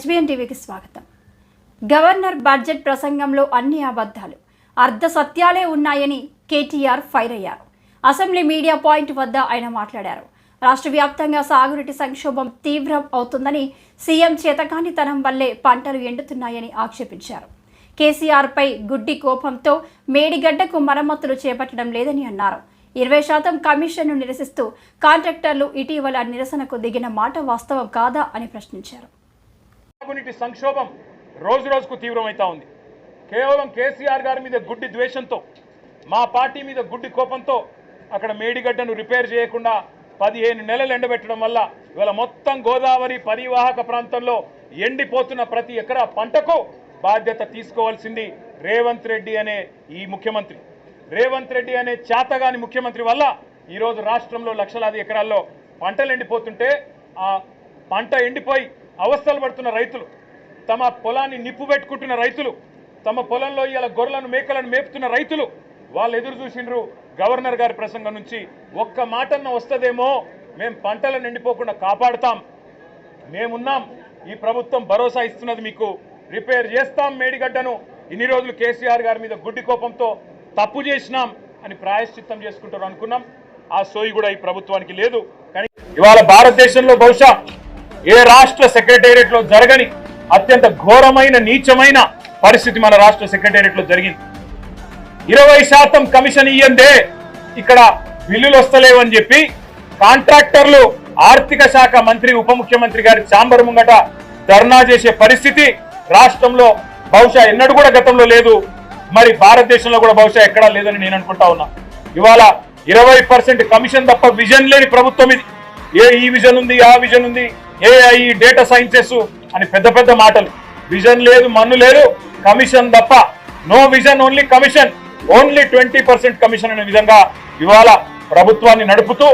HBN టీవీకి స్వాగతం. Governor budget ప్రసంగంలో అన్ని అబద్ధాలు, అర్ధ సత్యాలే ఉన్నాయని కేటీఆర్ ఫైర్ అయ్యారు. అసెంబ్లీ మీడియా పాయింట్ వద్ద ఆయన మాట్లాడారు. రాష్ట్ర వ్యాప్తంగా సాగునీటి సంక్షోభం తీవ్రం అవుతుందని, సీఎం చేతకానితనం వల్లే పంటలు ఎండుతున్నాయని ఆక్షేపించారు. కేసీఆర్పై గుడ్డి కోపంతో మేడిగడ్డకు మరమ్మతులు చేపట్టడం లేదని అన్నారు. 20% కమిషన్ను నిరసిస్తూ కాంట్రాక్టర్లు ఇటీవల నిరసనకు దిగిన మాట వాస్తవం కాదా అని ప్రశ్నించారు. సాగునీటి సంక్షోభం రోజు రోజుకు తీవ్రమవుతా ఉంది. కేవలం కేసీఆర్ గారి మీద గుడ్డి ద్వేషంతో, మా పార్టీ మీద గుడ్డి కోపంతో అక్కడ మేడిగడ్డను రిపేర్ చేయకుండా 15 నెలలు ఎండబెట్టడం వల్ల ఇవాళ మొత్తం గోదావరి పరివాహక ప్రాంతంలో ఎండిపోతున్న ప్రతి ఎకరా పంటకు బాధ్యత తీసుకోవాల్సింది రేవంత్ రెడ్డి అనే ఈ ముఖ్యమంత్రి. రేవంత్ రెడ్డి అనే చేతగాని ముఖ్యమంత్రి వల్ల ఈరోజు రాష్ట్రంలో లక్షలాది ఎకరాల్లో పంటలు ఎండిపోతుంటే, ఆ పంట ఎండిపోయి అవస్థలు పడుతున్న రైతులు, తమ పొలాన్ని నిప్పు పెట్టుకుంటున్న రైతులు, తమ పొలంలో ఇలా గొర్రెలను మేకలను మేపుతున్న రైతులు వాళ్ళు ఎదురు చూసిండ్రు. గవర్నర్ గారి ప్రసంగం నుంచి ఒక్క మాటన్న వస్తుందేమో, మేము పంటలను ఎండిపోకుండా కాపాడుతాం, మేమున్నాం, ఈ ప్రభుత్వం భరోసా ఇస్తున్నది, మీకు రిపేర్ చేస్తాం మేడిగడ్డను, ఇన్ని రోజులు కేసీఆర్ గారి మీద గుడ్డి కోపంతో తప్పు చేసినాం అని ప్రాయశ్చిత్తం చేసుకుంటారు అనుకున్నాం. ఆ సోయి కూడా ఈ ప్రభుత్వానికి లేదు. కానీ ఇవాళ భారతదేశంలో బహుశా ఏ రాష్ట్ర సెక్రటేరియట్ లో జరగని అత్యంత ఘోరమైన నీచమైన పరిస్థితి మన రాష్ట్ర సెక్రటేరియట్ లో జరిగింది. 20% కమిషన్ ఇయ్యందే ఇక్కడ బిల్లులు వస్తలేవని చెప్పి కాంట్రాక్టర్లు ఆర్థిక శాఖ మంత్రి ఉప ముఖ్యమంత్రి గారి ఛాంబర్ ముంగట ధర్నా చేసే పరిస్థితి రాష్ట్రంలో బహుశా ఎన్నడూ కూడా గతంలో లేదు, మరి భారతదేశంలో కూడా బహుశా ఎక్కడా లేదని నేను అనుకుంటా ఉన్నా. ఇవాళ 20% కమిషన్ తప్ప విజన్ లేని ప్రభుత్వం ఇది. ఈ విజన్ ఉంది, ఆ విజన్ ఉంది, ఏఐ డేటా సైన్సెస్ అని పెద్ద పెద్ద మాటలు. విజన్ లేదు, మన్ను లేదు, కమిషన్ తప్ప. No vision, only commission, only 20% commission అనే విధంగా ఇవాళ ప్రభుత్వాన్ని నడుపుతూ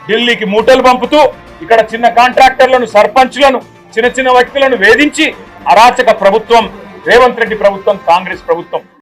ఢిల్లీకి మూటలు పంపుతూ ఇక్కడ చిన్న కాంట్రాక్టర్లను, సర్పంచ్లను, చిన్న చిన్న వ్యక్తులను వేధించి అరాచక ప్రభుత్వం రేవంత్ రెడ్డి ప్రభుత్వం, కాంగ్రెస్ ప్రభుత్వం.